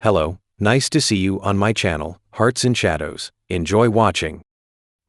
Hello, nice to see you on my channel, Hearts and Shadows. Enjoy watching.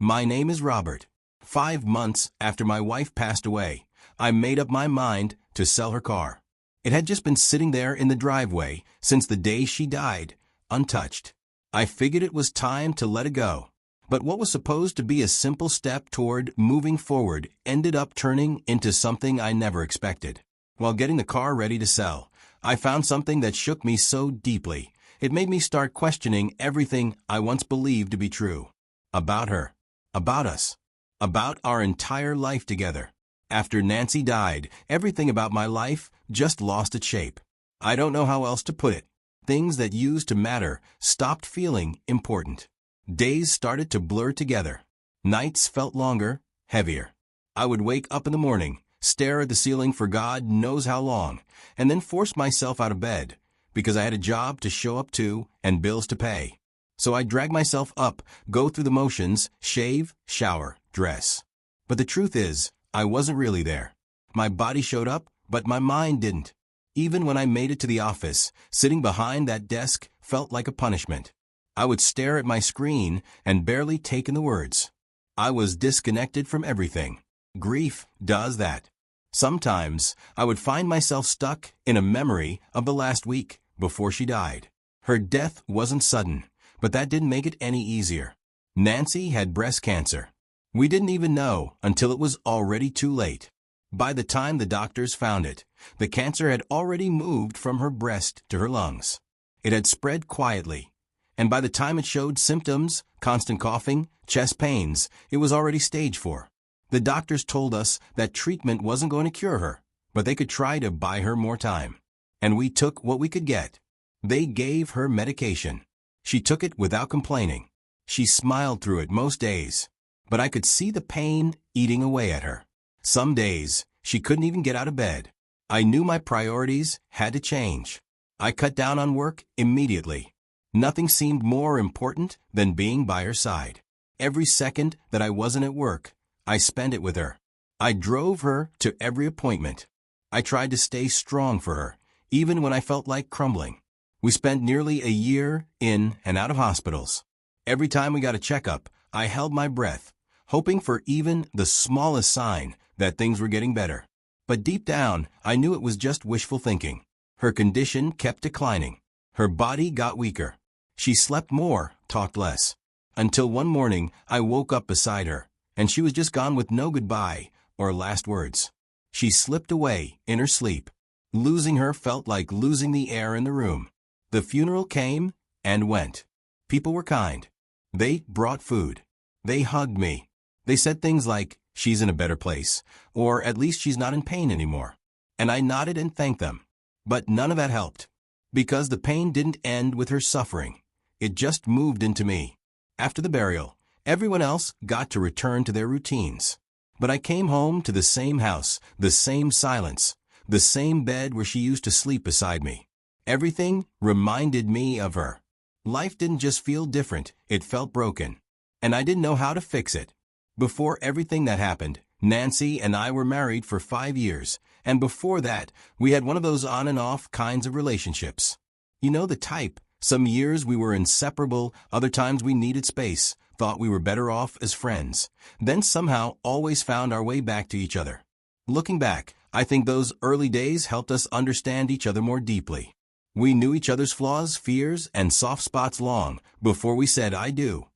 My name is Robert. 5 months after my wife passed away, I made up my mind to sell her car. It had just been sitting there in the driveway since the day she died, untouched. I figured it was time to let it go. But what was supposed to be a simple step toward moving forward ended up turning into something I never expected. While getting the car ready to sell, I found something that shook me so deeply. It made me start questioning everything I once believed to be true. About her. About us. About our entire life together. After Nancy died, everything about my life just lost its shape. I don't know how else to put it. Things that used to matter stopped feeling important. Days started to blur together. Nights felt longer, heavier. I would wake up in the morning, stare at the ceiling for God knows how long, and then force myself out of bed, because I had a job to show up to and bills to pay. So I drag myself up, go through the motions, shave, shower, dress. But the truth is, I wasn't really there. My body showed up, but my mind didn't. Even when I made it to the office, sitting behind that desk felt like a punishment. I would stare at my screen and barely take in the words. I was disconnected from everything. Grief does that. Sometimes I would find myself stuck in a memory of the last week before she died. Her death wasn't sudden, but that didn't make it any easier. Nancy had breast cancer. We didn't even know until it was already too late. By the time the doctors found it, the cancer had already moved from her breast to her lungs. It had spread quietly, and by the time it showed symptoms, constant coughing, chest pains, it was already stage 4. The doctors told us that treatment wasn't going to cure her, but they could try to buy her more time. And we took what we could get. They gave her medication. She took it without complaining. She smiled through it most days, but I could see the pain eating away at her. Some days, she couldn't even get out of bed. I knew my priorities had to change. I cut down on work immediately. Nothing seemed more important than being by her side. Every second that I wasn't at work, I spent it with her. I drove her to every appointment. I tried to stay strong for her, even when I felt like crumbling. We spent nearly a year in and out of hospitals. Every time we got a checkup, I held my breath, hoping for even the smallest sign that things were getting better. But deep down, I knew it was just wishful thinking. Her condition kept declining. Her body got weaker. She slept more, talked less. Until one morning, I woke up beside her, and she was just gone with no goodbye or last words. She slipped away in her sleep. Losing her felt like losing the air in the room. The funeral came and went. People were kind. They brought food. They hugged me. They said things like, "She's in a better place," or "At least she's not in pain anymore." And I nodded and thanked them. But none of that helped. Because the pain didn't end with her suffering. It just moved into me. After the burial, everyone else got to return to their routines. But I came home to the same house, the same silence, the same bed where she used to sleep beside me. Everything reminded me of her. Life didn't just feel different, it felt broken. And I didn't know how to fix it. Before everything that happened, Nancy and I were married for 5 years, and before that, we had one of those on and off kinds of relationships. You know the type. Some years we were inseparable, other times we needed space, thought we were better off as friends, then somehow always found our way back to each other. Looking back, I think those early days helped us understand each other more deeply. We knew each other's flaws, fears, and soft spots long before we said "I do."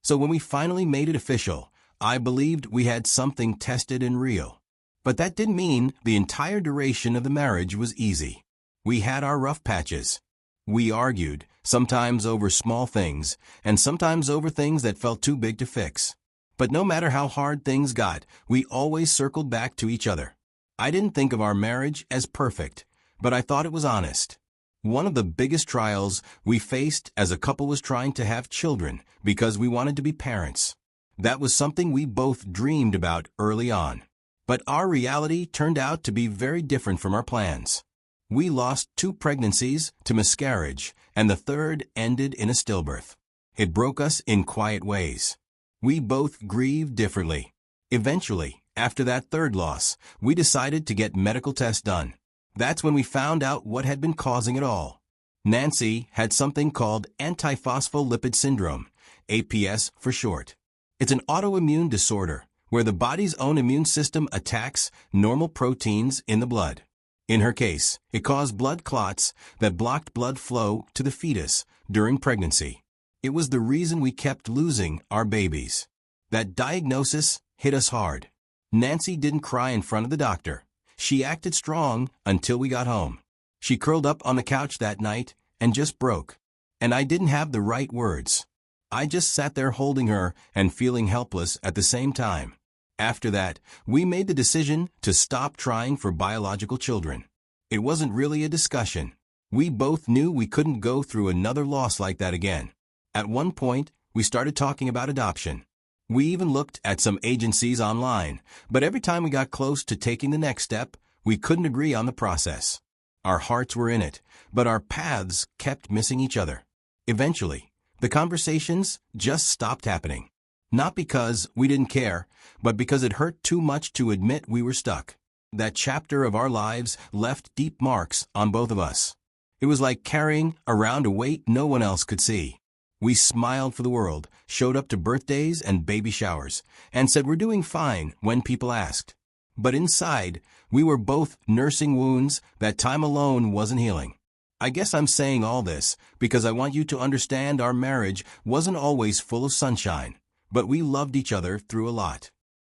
So when we finally made it official, I believed we had something tested and real. But that didn't mean the entire duration of the marriage was easy. We had our rough patches. We argued, sometimes over small things, and sometimes over things that felt too big to fix. But no matter how hard things got, we always circled back to each other. I didn't think of our marriage as perfect, but I thought it was honest. One of the biggest trials we faced as a couple was trying to have children because we wanted to be parents. That was something we both dreamed about early on. But our reality turned out to be very different from our plans. We lost 2 pregnancies to miscarriage, and the third ended in a stillbirth. It broke us in quiet ways. We both grieved differently. Eventually, after that third loss, we decided to get medical tests done. That's when we found out what had been causing it all. Nancy had something called antiphospholipid syndrome, APS for short. It's an autoimmune disorder where the body's own immune system attacks normal proteins in the blood. In her case, it caused blood clots that blocked blood flow to the fetus during pregnancy. It was the reason we kept losing our babies. That diagnosis hit us hard. Nancy didn't cry in front of the doctor. She acted strong until we got home. She curled up on the couch that night and just broke. And I didn't have the right words. I just sat there holding her and feeling helpless at the same time. After that, we made the decision to stop trying for biological children. It wasn't really a discussion. We both knew we couldn't go through another loss like that again. At one point, we started talking about adoption. We even looked at some agencies online, but every time we got close to taking the next step, we couldn't agree on the process. Our hearts were in it, but our paths kept missing each other. Eventually, the conversations just stopped happening. Not because we didn't care, but because it hurt too much to admit we were stuck. That chapter of our lives left deep marks on both of us. It was like carrying around a weight no one else could see. We smiled for the world, showed up to birthdays and baby showers, and said we're doing fine when people asked. But inside, we were both nursing wounds that time alone wasn't healing. I guess I'm saying all this because I want you to understand our marriage wasn't always full of sunshine, but we loved each other through a lot.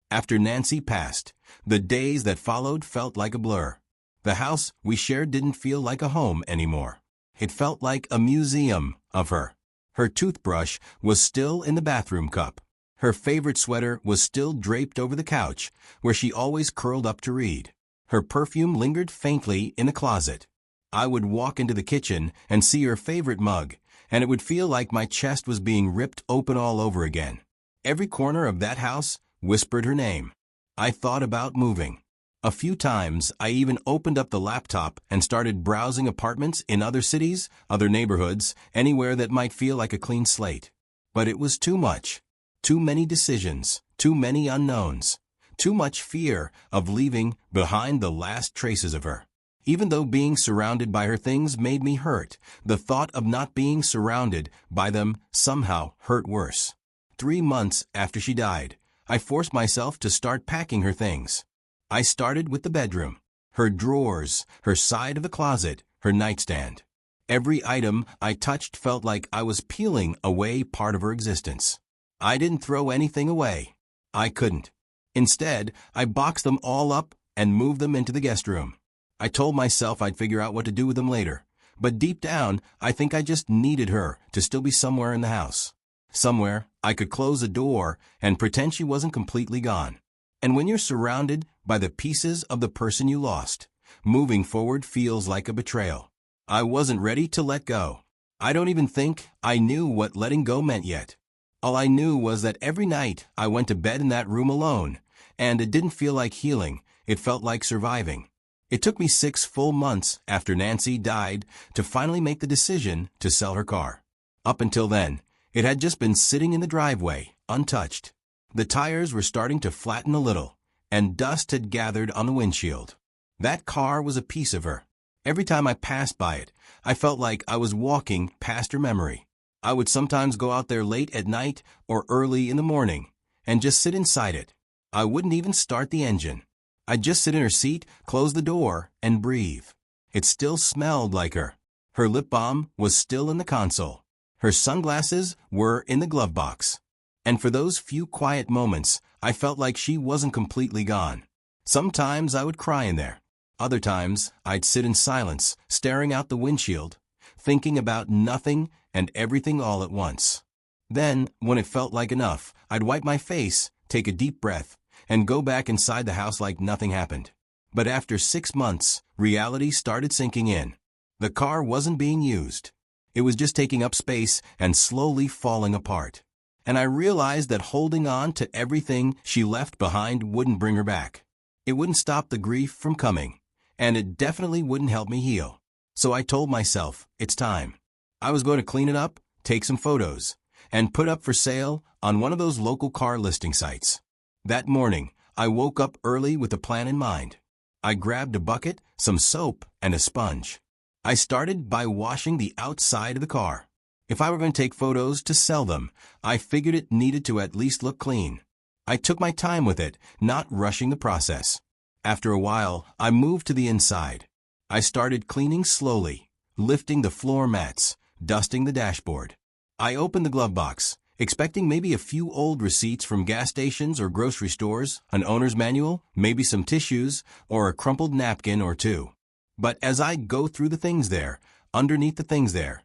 After Nancy passed, the days that followed felt like a blur. The house we shared didn't feel like a home anymore. It felt like a museum of her. Her toothbrush was still in the bathroom cup. Her favorite sweater was still draped over the couch, where she always curled up to read. Her perfume lingered faintly in the closet. I would walk into the kitchen and see her favorite mug, and it would feel like my chest was being ripped open all over again. Every corner of that house whispered her name. I thought about moving. A few times, I even opened up the laptop and started browsing apartments in other cities, other neighborhoods, anywhere that might feel like a clean slate. But it was too much. Too many decisions, too many unknowns, too much fear of leaving behind the last traces of her. Even though being surrounded by her things made me hurt, the thought of not being surrounded by them somehow hurt worse. 3 months after she died, I forced myself to start packing her things. I started with the bedroom, her drawers, her side of the closet, her nightstand. Every item I touched felt like I was peeling away part of her existence. I didn't throw anything away. I couldn't. Instead, I boxed them all up and moved them into the guest room. I told myself I'd figure out what to do with them later, but deep down, I think I just needed her to still be somewhere in the house. Somewhere I could close a door and pretend she wasn't completely gone. And when you're surrounded by the pieces of the person you lost, moving forward feels like a betrayal. I wasn't ready to let go. I don't even think I knew what letting go meant yet. All I knew was that every night I went to bed in that room alone, and it didn't feel like healing, it felt like surviving. It took me 6 full months after Nancy died to finally make the decision to sell her car. Up until then, it had just been sitting in the driveway, untouched. The tires were starting to flatten a little, and dust had gathered on the windshield. That car was a piece of her. Every time I passed by it, I felt like I was walking past her memory. I would sometimes go out there late at night or early in the morning and just sit inside it. I wouldn't even start the engine. I'd just sit in her seat, close the door, and breathe. It still smelled like her. Her lip balm was still in the console. Her sunglasses were in the glove box. And for those few quiet moments, I felt like she wasn't completely gone. Sometimes I would cry in there. Other times, I'd sit in silence, staring out the windshield, thinking about nothing and everything all at once. Then, when it felt like enough, I'd wipe my face, take a deep breath, and go back inside the house like nothing happened. But after 6 months, reality started sinking in. The car wasn't being used. It was just taking up space and slowly falling apart. And I realized that holding on to everything she left behind wouldn't bring her back. It wouldn't stop the grief from coming, and it definitely wouldn't help me heal. So I told myself, it's time. I was going to clean it up, take some photos, and put up for sale on one of those local car listing sites. That morning, I woke up early with a plan in mind. I grabbed a bucket, some soap, and a sponge. I started by washing the outside of the car. If I were going to take photos to sell them, I figured it needed to at least look clean. I took my time with it, not rushing the process. After a while, I moved to the inside. I started cleaning slowly, lifting the floor mats, dusting the dashboard. I opened the glove box, expecting maybe a few old receipts from gas stations or grocery stores, an owner's manual, maybe some tissues, or a crumpled napkin or two. But as I go through the things there, underneath the things there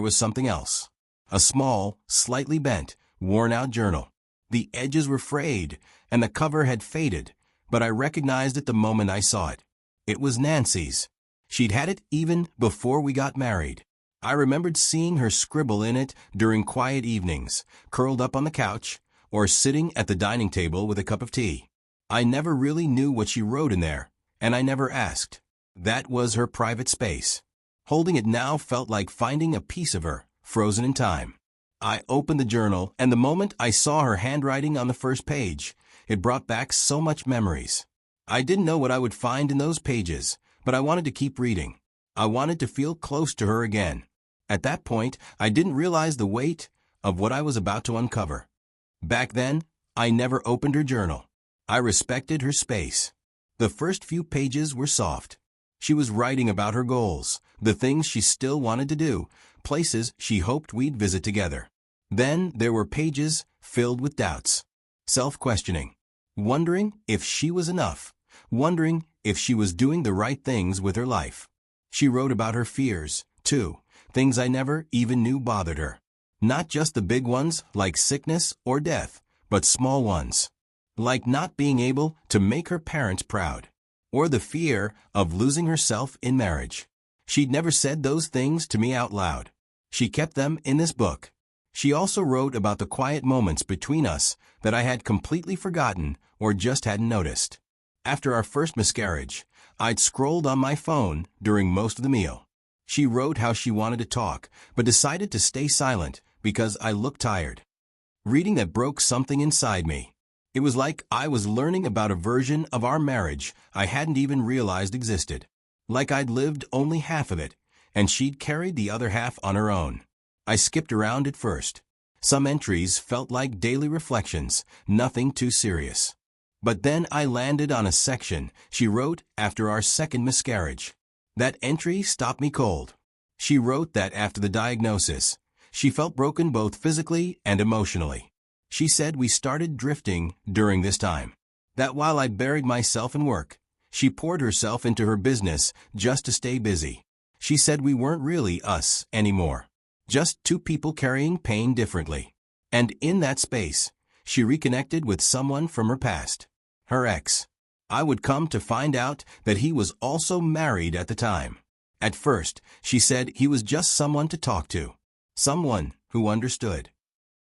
was something else. A small, slightly bent, worn-out journal. The edges were frayed, and the cover had faded, but I recognized it the moment I saw it. It was Nancy's. She'd had it even before we got married. I remembered seeing her scribble in it during quiet evenings, curled up on the couch, or sitting at the dining table with a cup of tea. I never really knew what she wrote in there, and I never asked. That was her private space. Holding it now felt like finding a piece of her, frozen in time. I opened the journal, and the moment I saw her handwriting on the first page, it brought back so much memories. I didn't know what I would find in those pages, but I wanted to keep reading. I wanted to feel close to her again. At that point, I didn't realize the weight of what I was about to uncover. Back then, I never opened her journal. I respected her space. The first few pages were soft. She was writing about her goals, the things she still wanted to do, places she hoped we'd visit together. Then there were pages filled with doubts, self-questioning, wondering if she was enough, wondering if she was doing the right things with her life. She wrote about her fears, too, things I never even knew bothered her. Not just the big ones like sickness or death, but small ones, like not being able to make her parents proud, or the fear of losing herself in marriage. She'd never said those things to me out loud. She kept them in this book. She also wrote about the quiet moments between us that I had completely forgotten or just hadn't noticed. After our first miscarriage, I'd scrolled on my phone during most of the meal. She wrote how she wanted to talk, but decided to stay silent because I looked tired. Reading that broke something inside me. It was like I was learning about a version of our marriage I hadn't even realized existed. Like I'd lived only half of it, and she'd carried the other half on her own. I skipped around at first. Some entries felt like daily reflections, nothing too serious. But then I landed on a section she wrote after our second miscarriage. That entry stopped me cold. She wrote that after the diagnosis, she felt broken both physically and emotionally. She said we started drifting during this time. That while I buried myself in work, she poured herself into her business just to stay busy. She said we weren't really us anymore, just two people carrying pain differently. And in that space, she reconnected with someone from her past, her ex. I would come to find out that he was also married at the time. At first, she said he was just someone to talk to, someone who understood.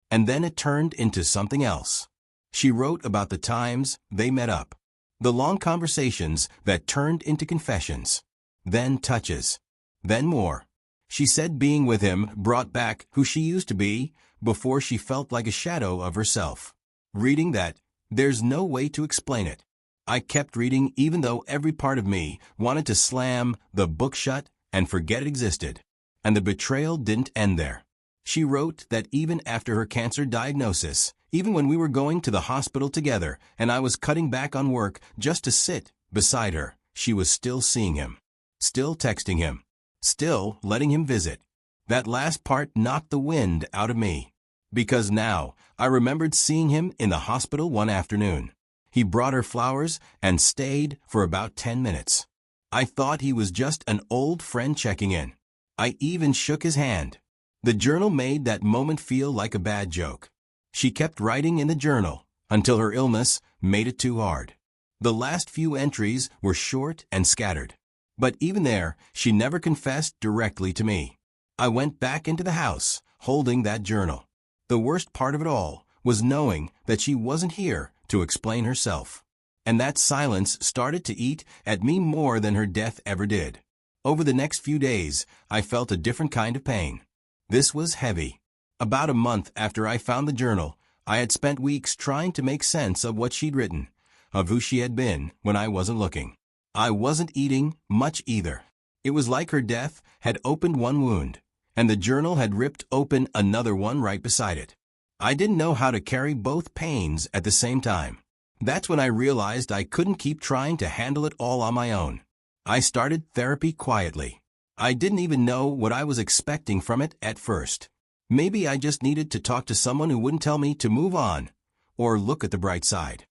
And then it turned into something else. She wrote about the times they met up, the long conversations that turned into confessions, then touches, then more. She said being with him brought back who she used to be before she felt like a shadow of herself. Reading that, there's no way to explain it. I kept reading even though every part of me wanted to slam the book shut and forget it existed. And the betrayal didn't end there. She wrote that even after her cancer diagnosis, even when we were going to the hospital together and I was cutting back on work just to sit beside her, she was still seeing him, still texting him, still letting him visit. That last part knocked the wind out of me. Because now, I remembered seeing him in the hospital one afternoon. He brought her flowers and stayed for about 10 minutes. I thought he was just an old friend checking in. I even shook his hand. The journal made that moment feel like a bad joke. She kept writing in the journal until her illness made it too hard. The last few entries were short and scattered. But even there, she never confessed directly to me. I went back into the house, holding that journal. The worst part of it all was knowing that she wasn't here to explain herself. And that silence started to eat at me more than her death ever did. Over the next few days, I felt a different kind of pain. This was heavy. About a month after I found the journal, I had spent weeks trying to make sense of what she'd written, of who she had been when I wasn't looking. I wasn't eating much either. It was like her death had opened one wound, and the journal had ripped open another one right beside it. I didn't know how to carry both pains at the same time. That's when I realized I couldn't keep trying to handle it all on my own. I started therapy quietly. I didn't even know what I was expecting from it at first. Maybe I just needed to talk to someone who wouldn't tell me to move on or look at the bright side.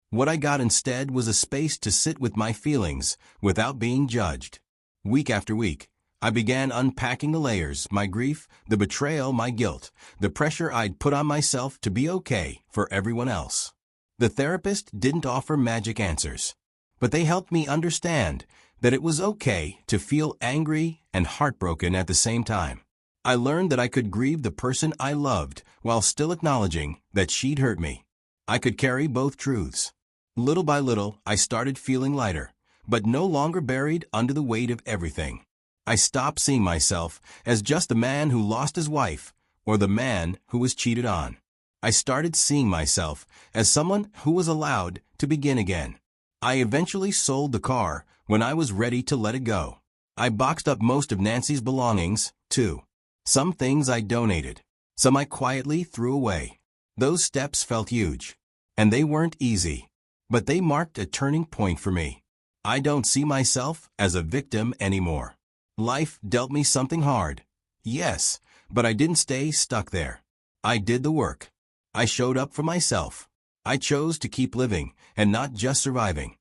What I got instead was a space to sit with my feelings without being judged. Week after week, I began unpacking the layers, my grief, the betrayal, my guilt, the pressure I'd put on myself to be okay for everyone else. The therapist didn't offer magic answers, but they helped me understand that it was okay to feel angry and heartbroken at the same time. I learned that I could grieve the person I loved while still acknowledging that she'd hurt me. I could carry both truths. Little by little, I started feeling lighter, but no longer buried under the weight of everything. I stopped seeing myself as just the man who lost his wife or the man who was cheated on. I started seeing myself as someone who was allowed to begin again. I eventually sold the car when I was ready to let it go. I boxed up most of Nancy's belongings, too. Some things I donated, some I quietly threw away. Those steps felt huge, and they weren't easy, but they marked a turning point for me. I don't see myself as a victim anymore. Life dealt me something hard, yes, but I didn't stay stuck there. I did the work. I showed up for myself. I chose to keep living and not just surviving.